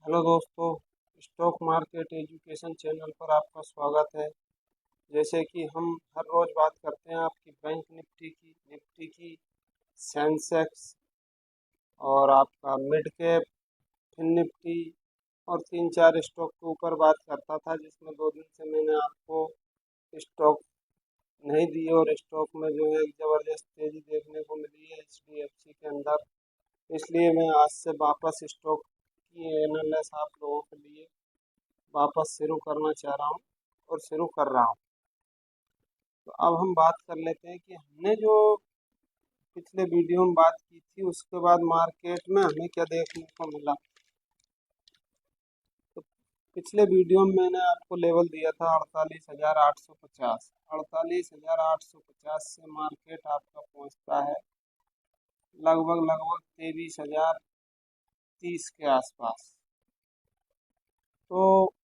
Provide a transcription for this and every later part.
Hello दोस्तों। Stock market education channel पर आपका स्वागत है। जैसे कि हम हर रोज़ बात करते हैं आपकी बैंक निफ्टी की सेंसेक्स और आपका मिड कैप फिन निफ्टी और तीन चार स्टॉक के ऊपर बात करता था, जिसमें 2 दिन से मैंने आपको स्टॉक नहीं दिए और स्टॉक में जो है एक ज़बरदस्त तेज़ी देखने को मिली है HDFC के अंदर। इसलिए मैं आज से वापस स्टॉक की एनालिसिस आप लोगों के लिए वापस शुरू करना चाह रहा हूँ और शुरू कर रहा हूँ। तो अब हम बात कर लेते हैं कि हमने जो पिछले वीडियो में बात की थी उसके बाद मार्केट में हमें क्या देखने को मिला। तो पिछले वीडियो में मैंने आपको लेवल दिया था 48,850। 48,850 से मार्केट आपका पहुँचता है लगभग 23,030 के आसपास। तो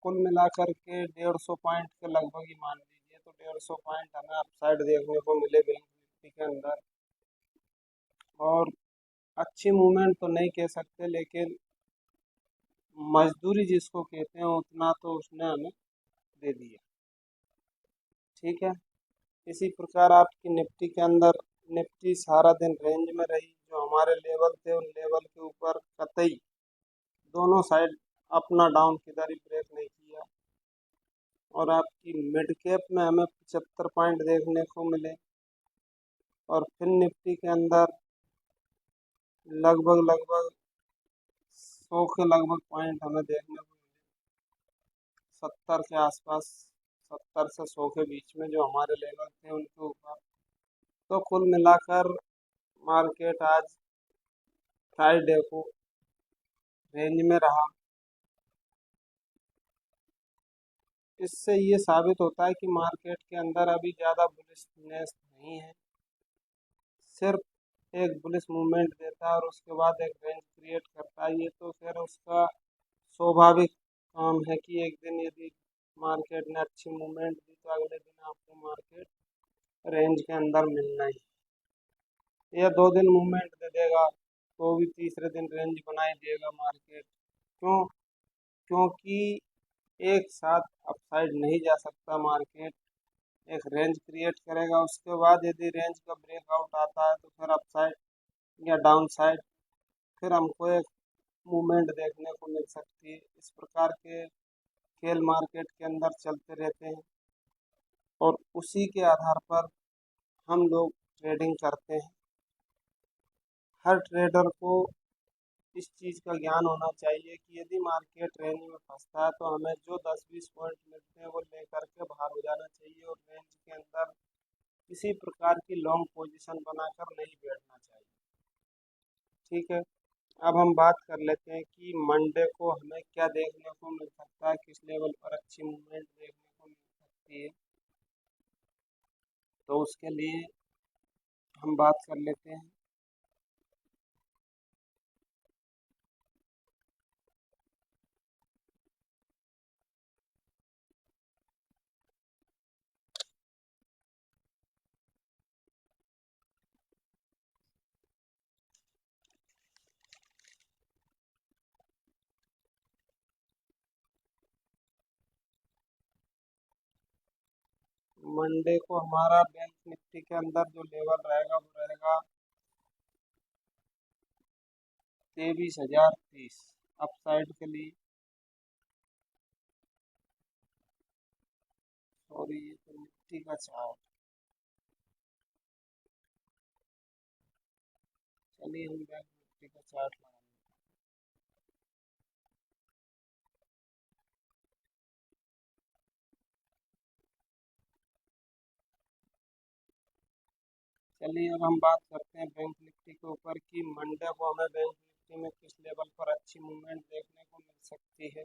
कुल मिलाकर के 150 पॉइंट के लगभग ही मान लीजिए। तो 150 पॉइंट हमें अपसाइड देखने को मिले बैंक निफ्टी के अंदर। और अच्छी मूवमेंट तो नहीं कह सकते, लेकिन मजदूरी जिसको कहते हैं उतना तो उसने हमें दे दिया। ठीक है। इसी प्रकार आपकी निफ्टी के अंदर निफ्टी सारा दिन रेंज में रही। जो हमारे लेवल थे उन लेवल के ऊपर कतई दोनों साइड अपना डाउन किधर ही ब्रेक नहीं किया। और आपकी मिड कैप में हमें 75 पॉइंट देखने को मिले और फिर निफ्टी के अंदर लगभग लगभग 100 के लगभग पॉइंट हमें देखने को मिले। 70 के आसपास, 70 से 100 के बीच में जो हमारे लेवल थे उनके ऊपर। तो कुल मिलाकर मार्केट आज फ्राइडे को रेंज में रहा। इससे ये साबित होता है कि मार्केट के अंदर अभी ज़्यादा बुलिशनेस नहीं है। सिर्फ एक बुलिश मूवमेंट देता है और उसके बाद एक रेंज क्रिएट करता है। ये तो फिर उसका स्वाभाविक काम है कि एक दिन यदि मार्केट ने अच्छी मूवमेंट दी तो अगले दिन आपको मार्केट रेंज के अंदर मिलना ही है। या 2 दिन मूवमेंट दे देगा तो भी तीसरे दिन रेंज बनाई देगा मार्केट। क्यों? क्योंकि एक साथ अपसाइड नहीं जा सकता मार्केट। एक रेंज क्रिएट करेगा, उसके बाद यदि रेंज का ब्रेकआउट आता है तो फिर अपसाइड या डाउन साइड फिर हमको एक मूवमेंट देखने को मिल सकती है। इस प्रकार के खेल मार्केट के अंदर चलते रहते हैं और उसी के आधार पर हम लोग ट्रेडिंग करते हैं। हर ट्रेडर को इस चीज़ का ज्ञान होना चाहिए कि यदि मार्केट रेंज में फंसता है तो हमें जो 10-20 पॉइंट मिलते हैं वो लेकर के बाहर हो जाना चाहिए और रेंज के अंदर किसी प्रकार की लॉन्ग पोजीशन बनाकर नहीं बैठना चाहिए। ठीक है। अब हम बात कर लेते हैं कि मंडे को हमें क्या देखने को मिल सकता है, किस लेवल पर अच्छी मूवमेंट देखने को मिल सकती है। तो उसके लिए हम बात कर लेते हैं। मंडे को हमारा बैंक निफ्टी के अंदर जो लेवल रहेगा वो रहेगा 23,030 अपसाइड के लिए। और ये तो निफ्टी का चार्ट। चलिए हम बैंक निफ्टी का चार्ट लगाएंगे। चलिए अब हम बात करते हैं बैंक निफ्टी के ऊपर कि मंडे को हमें बैंक निफ्टी में किस लेवल पर अच्छी मूवमेंट देखने को मिल सकती है।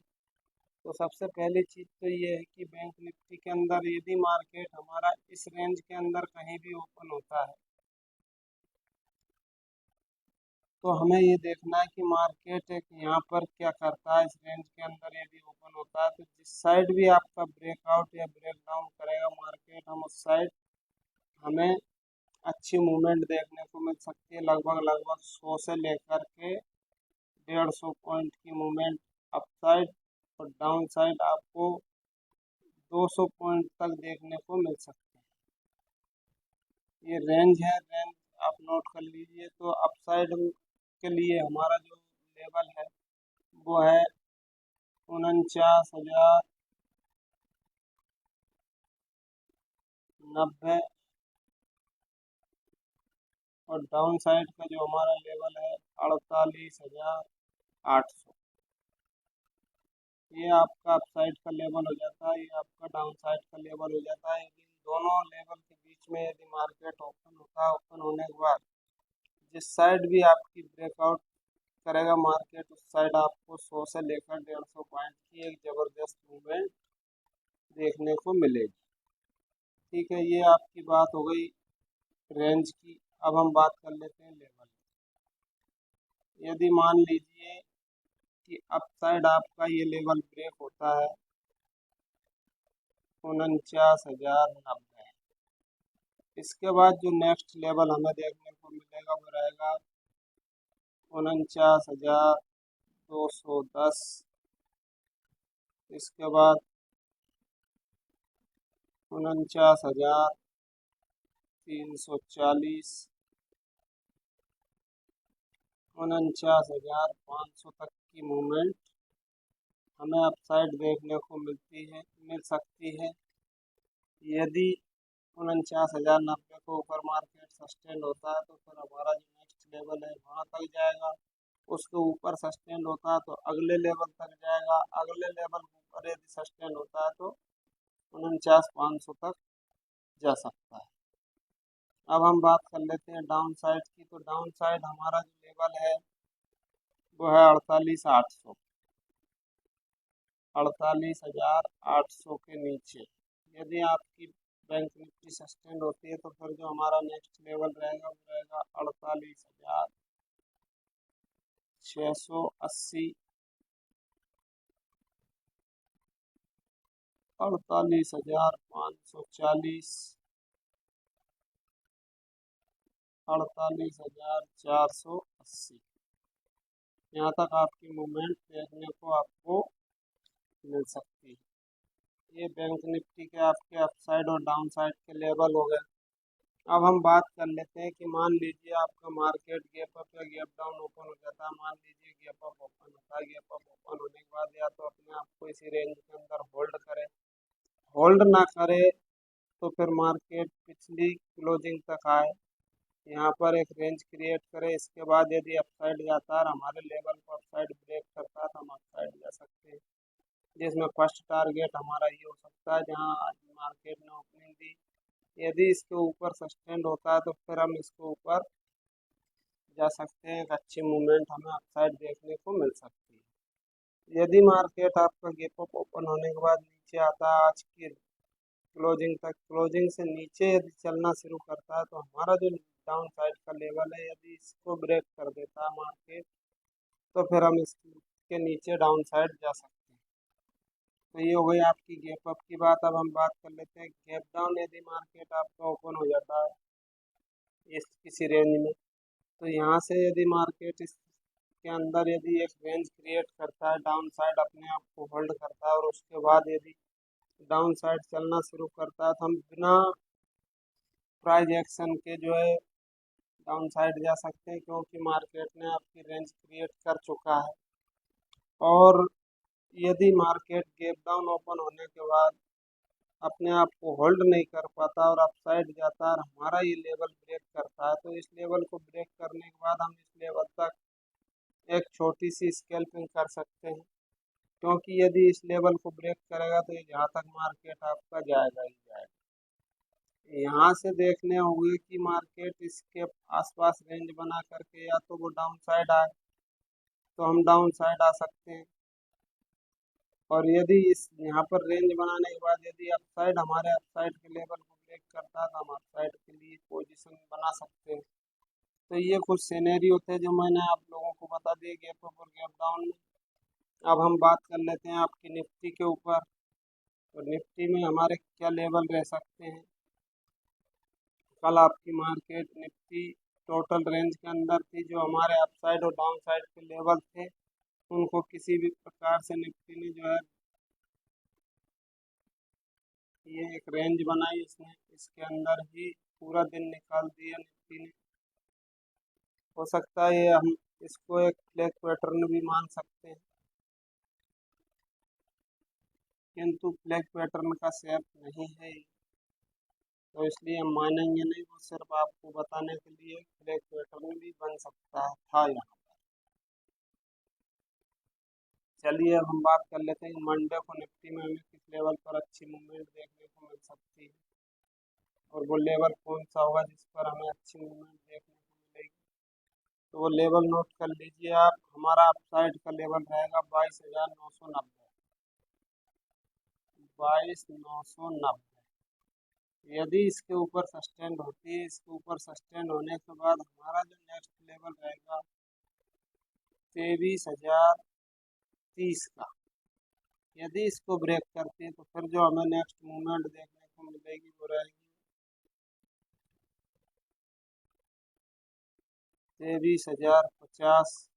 तो सबसे पहली चीज़ तो ये है कि बैंक निफ्टी के अंदर यदि मार्केट हमारा इस रेंज के अंदर कहीं भी ओपन होता है तो हमें ये देखना है कि मार्केट एक यहाँ पर क्या करता है। इस रेंज के अंदर यदि ओपन होता है तो जिस साइड भी आपका ब्रेकआउट या ब्रेक डाउन करेगा मार्केट, हम उस साइड हमें अच्छी मूवमेंट देखने को मिल सकती है। लगभग लगभग 100 से लेकर के 150 पॉइंट की मूवमेंट अप साइड और डाउन साइड आपको 200 पॉइंट तक देखने को मिल सकते हैं। ये रेंज है, रेंज आप नोट कर लीजिए। तो अप साइड के लिए हमारा जो लेवल है वो है 49,090, और डाउन साइड का जो हमारा लेवल है 48,800। ये आपका अप साइड का लेवल हो जाता है, ये आपका डाउन साइड का लेवल हो जाता है। यदि इन दोनों लेवल के बीच में यदि मार्केट ओपन होता है, ओपन होने के बाद जिस साइड भी आपकी ब्रेकआउट करेगा मार्केट, उस साइड आपको 100 से लेकर 150 पॉइंट की एक ज़बरदस्त मूवमेंट देखने को मिलेगी। ठीक है, ये आपकी बात हो गई रेंज की। अब हम बात कर लेते हैं लेवल। यदि मान लीजिए कि अप साइड आपका ये लेवल ब्रेक होता है 49,090, इसके बाद जो नेक्स्ट लेवल हमें देखने को मिलेगा वो रहेगा 49,210। इसके बाद 49,340, 49,500 तक की मूवमेंट हमें अप साइड देखने को मिल सकती है। यदि 49,090 को ऊपर मार्केट सस्टेन होता है तो फिर हमारा जो नेक्स्ट लेवल है वहाँ तक जाएगा। उसके ऊपर सस्टेन होता है तो अगले लेवल तक जाएगा। अगले लेवल के ऊपर यदि सस्टेन होता है तो 49,500 तक जा सकता है। अब हम बात कर लेते हैं डाउन साइड की। तो डाउन साइड हमारा जो लेवल है वो है 48,800, 48,800 के नीचे यदि आपकी बैंक निफ्टी सस्टेन होती है तो फिर जो हमारा नेक्स्ट लेवल रहेगा वो रहेगा 48,680, 48,540, 48,480। यहाँ तक आपकी मूवमेंट देखने को आपको मिल सकती है। ये बैंक निफ्टी के आपके अप साइड और डाउन साइड के लेवल हो गए। अब हम बात कर लेते हैं कि मान लीजिए आपका मार्केट गैप अप या गैप डाउन ओपन हो जाता है। मान लीजिए गैप अप ओपन होता है, गैप अप ओपन होने के बाद या तो अपने आप को इसी रेंज के अंदर होल्ड करे, होल्ड ना करे तो फिर मार्केट पिछली क्लोजिंग तक आए, यहाँ पर एक रेंज क्रिएट करे। इसके बाद यदि अपसाइड जाता है और हमारे लेवल को अपसाइड ब्रेक करता है तो हम अपसाइड जा सकते हैं, जिसमें फर्स्ट टारगेट हमारा ये हो सकता है जहाँ आज मार्केट ने ओपनिंग दी। यदि इसके ऊपर सस्टेंड होता है तो फिर हम इसके ऊपर जा सकते हैं, एक अच्छी मूवमेंट हमें अपसाइड देखने को मिल सकती है। यदि मार्केट आपका गैप अप ओपन होने के बाद नीचे आता है आज की क्लोजिंग तक, क्लोजिंग से नीचे यदि चलना शुरू करता है तो हमारा जो डाउन साइड का लेवल है यदि इसको ब्रेक कर देता है मार्केट तो फिर हम इसके नीचे डाउन साइड जा सकते हैं। तो ये हो गई आपकी गैप अप की बात। अब हम बात कर लेते हैं गैप डाउन। यदि मार्केट आपका ओपन हो जाता है इस किसी रेंज में तो यहाँ से यदि मार्केट इसके अंदर यदि एक रेंज क्रिएट करता है, डाउन साइड अपने आप को होल्ड करता है और उसके बाद यदि डाउन साइड चलना शुरू करता है तो हम बिना प्राइस एक्शन के जो है डाउन साइड जा सकते हैं, क्योंकि मार्केट ने आपकी रेंज क्रिएट कर चुका है। और यदि मार्केट गैप डाउन ओपन होने के बाद अपने आप को होल्ड नहीं कर पाता और अप साइड जाता है और हमारा ये लेवल ब्रेक करता है तो इस लेवल को ब्रेक करने के बाद हम इस लेवल तक एक छोटी सी स्कैल्पिंग कर सकते हैं, क्योंकि यदि इस लेवल को ब्रेक करेगा तो ये जहाँ तक मार्केट आपका जाएगा ही जाएगा। यहाँ से देखने होंगे कि मार्केट इसके आसपास रेंज बना करके या तो वो डाउन साइड आए तो हम डाउन साइड आ सकते हैं, और यदि इस यहाँ पर रेंज बनाने के बाद यदि अप साइड हमारे अप साइड के लेवल को ब्रेक करता है तो हम अप साइड के लिए पोजीशन बना सकते हैं। तो ये कुछ सिनेरियो थे जो मैंने आप लोगों को बता दिए गैप अप और गैप डाउन में। अब हम बात कर लेते हैं आपकी निफ्टी के ऊपर। तो निफ्टी में हमारे क्या लेवल रह सकते हैं। कल आपकी मार्केट निफ्टी टोटल रेंज के अंदर थी। जो हमारे अप साइड और डाउन साइड के लेवल थे उनको किसी भी प्रकार से निफ्टी ने जो है ये एक रेंज बनाई, इसने इसके अंदर ही पूरा दिन निकाल दिया निफ्टी ने। हो सकता है ये हम इसको एक फ्लैग पैटर्न भी मान सकते हैं, किंतु फ्लैग पैटर्न का शेप नहीं है ये, तो इसलिए हम मानेंगे नहीं। वो सिर्फ आपको बताने के लिए फ्लैग पैटर्न भी बन सकता था यहाँ। चलिए अब हम बात कर लेते हैं मंडे को निफ्टी में हमें किस लेवल पर अच्छी मूवमेंट देखने को मिल सकती है, और वो लेवल कौन सा होगा जिस पर हमें अच्छी मूवमेंट देखने को मिलेगी। तो वो लेवल नोट कर लीजिए आप। हमारा अपसाइड का लेवल रहेगा 22,990। 22,990 यदि इसके ऊपर सस्टेंड होती है, इसके ऊपर सस्टेंड होने के बाद हमारा जो नेक्स्ट लेवल रहेगा 23,030 का। यदि इसको ब्रेक करती है तो फिर जो हमें नेक्स्ट मूवमेंट देखने को मिलेगी वो रहेगी 23,050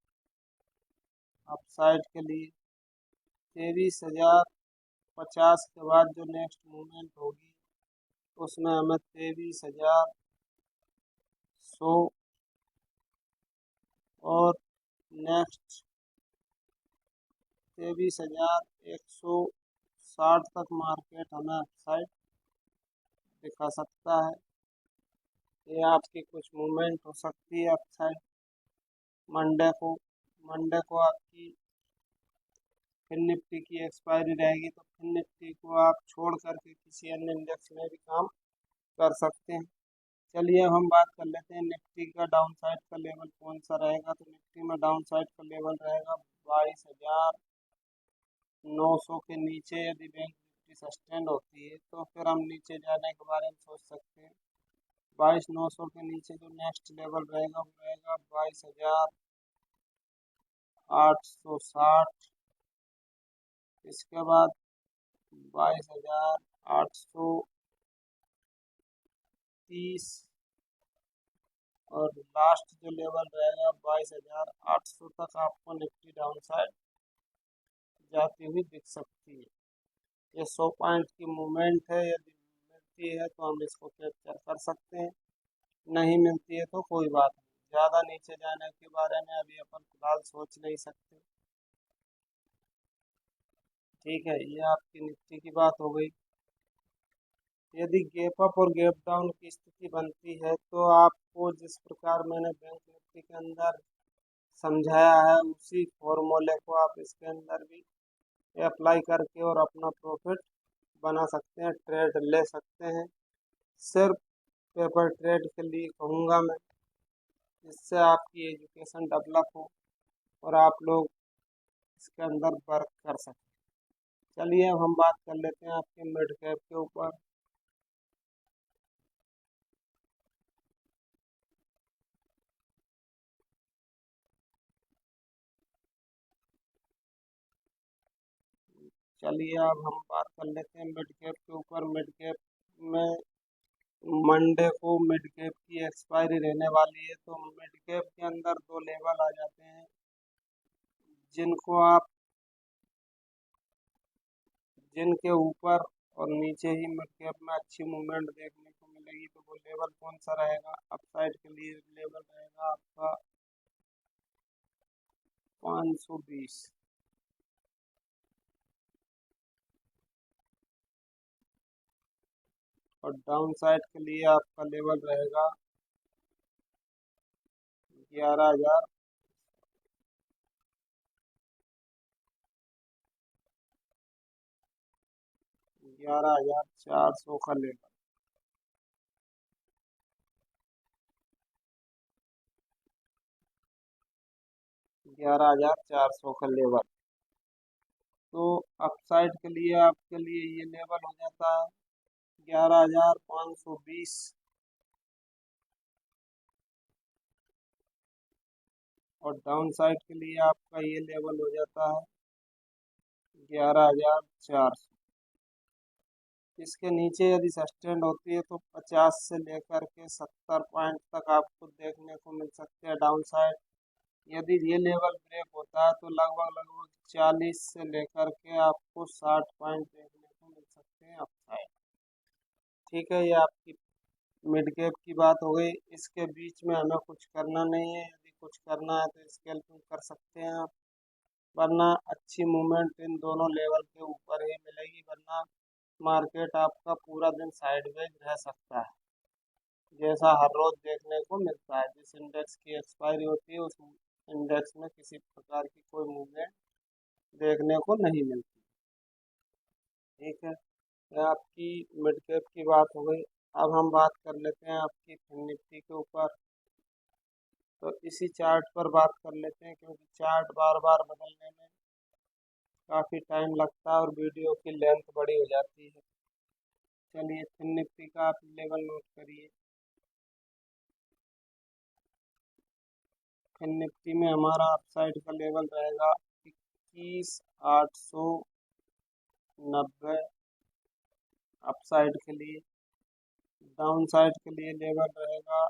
अपसाइड के लिए। 23,050 के बाद जो नेक्स्ट मूवमेंट होगी उसमें हमें 23,100 और नेक्स्ट 23,160 तक मार्केट हमें अपसाइड दिखा सकता है। ये आपकी कुछ मूवमेंट हो सकती है अपसाइड मंडे को आपकी फिर निफ्टी की एक्सपायरी रहेगी, तो फिर निफ्टी को आप छोड़ करके किसी अन्य इंडेक्स में भी काम कर सकते हैं। चलिए अब हम बात कर लेते हैं निफ्टी का डाउन साइड का लेवल कौन सा रहेगा। तो निफ्टी में डाउन साइड का लेवल रहेगा 22,900 के नीचे। यदि बैंक निफ्टी सस्टेंड होती है तो फिर हम नीचे जाने के बारे में सोच सकते हैं। 22,900 के नीचे जो नेक्स्ट लेवल रहेगा वो रहेगा 22,860। इसके बाद 22,830 और लास्ट जो लेवल रहेगा 22,800 तक आपको निफ्टी डाउन साइड जाती हुई दिख सकती है। ये 100 पॉइंट की मूवमेंट है, यदि मिलती है तो हम इसको कैप्चर कर सकते हैं, नहीं मिलती है तो कोई बात नहीं। ज़्यादा नीचे जाने के बारे में अभी अपन फिलहाल सोच नहीं सकते। ठीक है, ये आपकी निफ्टी की बात हो गई। यदि गैप अप और गैप डाउन की स्थिति बनती है तो आपको जिस प्रकार मैंने बैंक निफ्टी के अंदर समझाया है उसी फॉर्मूले को आप इसके अंदर भी अप्लाई करके और अपना प्रॉफिट बना सकते हैं, ट्रेड ले सकते हैं। सिर्फ पेपर ट्रेड के लिए कहूँगा मैं, जिससे आपकी एजुकेशन डेवलप हो और आप लोग इसके अंदर वर्क कर सकें। चलिए अब हम बात कर लेते हैं आपके मिड कैप के ऊपर। चलिए अब हम बात कर लेते हैं मिड कैप के ऊपर। मिड कैप में मंडे को मिड कैप की एक्सपायरी रहने वाली है, तो मिड कैप के अंदर दो लेवल आ जाते हैं जिनको आप जिनके ऊपर और नीचे ही मिड कैप में अच्छी मूवमेंट देखने को मिलेगी। तो वो लेवल कौन सा रहेगा? अपसाइड के लिए लेवल रहेगा आपका 520 और डाउन साइड के लिए आपका लेवल रहेगा 11,000। 11,400 का लेवल। 11,400 का लेवल। तो अपसाइड के लिए आपके लिए ये लेवल हो जाता है 11,520 और डाउन साइड के लिए आपका ये लेवल हो जाता है 11,400। इसके नीचे यदि सस्टेंड होती है तो 50 से लेकर के 70 पॉइंट तक आपको देखने को मिल सकते हैं डाउन साइड। यदि ये लेवल ब्रेक होता है तो लगभग लगभग 40 से लेकर के आपको 60 पॉइंट देखने को मिल सकते हैं अपसाइड। ठीक है, ये आपकी मिड कैप की बात हो गई। इसके बीच में हमें कुछ करना नहीं है, यदि कुछ करना है तो स्कैल्पिंग कर सकते हैं आप, वरना अच्छी मूवमेंट इन दोनों लेवल के ऊपर ही मिलेगी, वरना मार्केट आपका पूरा दिन साइडवेज रह सकता है, जैसा हर रोज देखने को मिलता है। जिस इंडेक्स की एक्सपायरी होती है उस इंडेक्स में किसी प्रकार की कोई मूवमेंट देखने को नहीं मिलती। ठीक है, ये आपकी मिड कैप की बात हो गई। अब हम बात कर लेते हैं आपकी फिन निफ्टी के ऊपर। तो इसी चार्ट पर बात कर लेते हैं, क्योंकि चार्ट बार बार बदलने में काफ़ी टाइम लगता है और वीडियो की लेंथ बड़ी हो जाती है। चलिए, फिन निफ्टी का आप लेवल नोट करिए। फिन निफ्टी में हमारा अपसाइड का लेवल रहेगा 21,890 अपसाइड के लिए। डाउन साइड के लिए लेवल रहेगा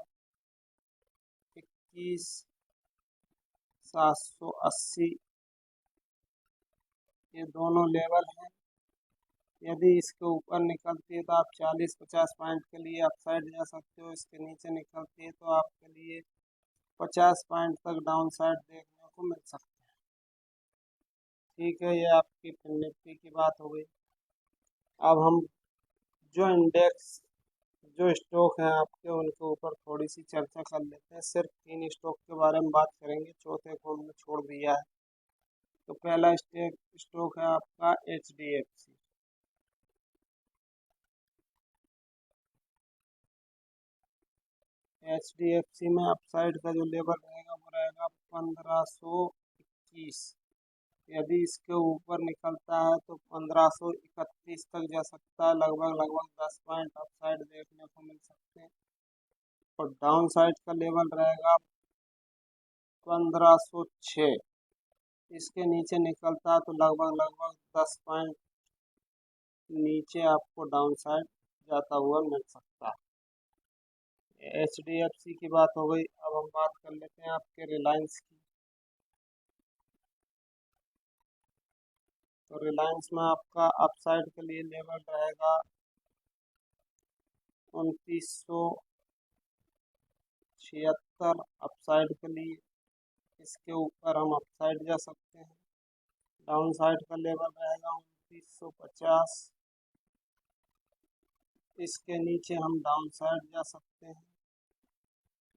21,780। ये दोनों लेवल हैं। यदि इसके ऊपर निकलती है तो आप 40-50 पॉइंट के लिए अपसाइड जा सकते हो, इसके नीचे निकलती है तो आपके लिए 50 पॉइंट तक डाउन साइड देखने को मिल सकता है। ठीक है, ये आपकी फिन निफ्टी की बात हो गई। अब हम जो इंडेक्स जो स्टॉक हैं आपके उनके ऊपर थोड़ी सी चर्चा कर लेते हैं। सिर्फ 3 स्टॉक के बारे में बात करेंगे, चौथे को हमने छोड़ दिया है। तो पहला स्टॉक है आपका HDFC। HDFC में अपसाइड का जो लेवल रहेगा वो रहेगा 1521। यदि इसके ऊपर निकलता है तो 1531 तक जा सकता है, लगभग लगभग 10 पॉइंट अपसाइड देखने को मिल सकते हैं। और डाउन साइड का लेवल रहेगा 1506। इसके नीचे निकलता है तो लगभग लगभग 10 पॉइंट नीचे आपको डाउन साइड जाता हुआ मिल सकता है। HDFC की बात हो गई। अब हम बात कर लेते हैं आपके रिलायंस की। तो रिलायंस में आपका अपसाइड के लिए लेवल रहेगा 2976 अपसाइड के लिए। इसके ऊपर हम अपसाइड जा सकते हैं। डाउन साइड का लेवल रहेगा 2950। इसके नीचे हम डाउन साइड जा सकते हैं।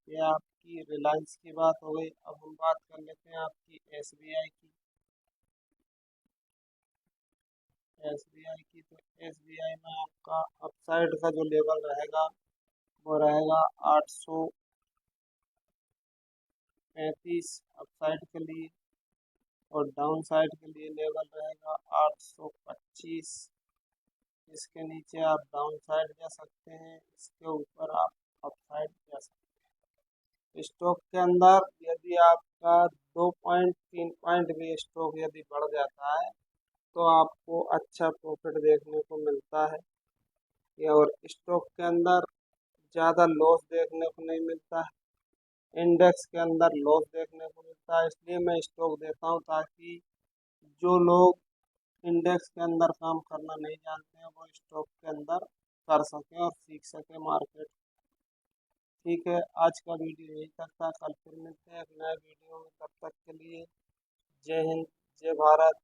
ये आपकी रिलायंस की बात हो गई। अब हम बात कर लेते हैं आपकी SBI की। SBI की तो SBI में आपका अपसाइड का जो लेवल रहेगा वो रहेगा 835 अपसाइड के लिए। और डाउन साइड के लिए लेवल रहेगा 825। इसके नीचे आप डाउन साइड जा सकते हैं, इसके ऊपर आप अप साइड जा सकते हैं। स्टॉक के अंदर यदि आपका 2 पॉइंट 3 पॉइंट भी स्टॉक यदि बढ़ जाता है तो आपको अच्छा प्रॉफिट देखने को मिलता है। और स्टॉक के अंदर ज़्यादा लॉस देखने को नहीं मिलता है। इंडेक्स के अंदर लॉस देखने को मिलता है, इसलिए मैं स्टॉक देता हूँ ताकि जो लोग इंडेक्स के अंदर काम करना नहीं जानते हैं वो स्टॉक के अंदर कर सकें और सीख सकें मार्केट। ठीक है, आज का वीडियो यही तक था। कल फिर मिलते हैं एक नए वीडियो में। तब तक के लिए जय हिंद, जय भारत।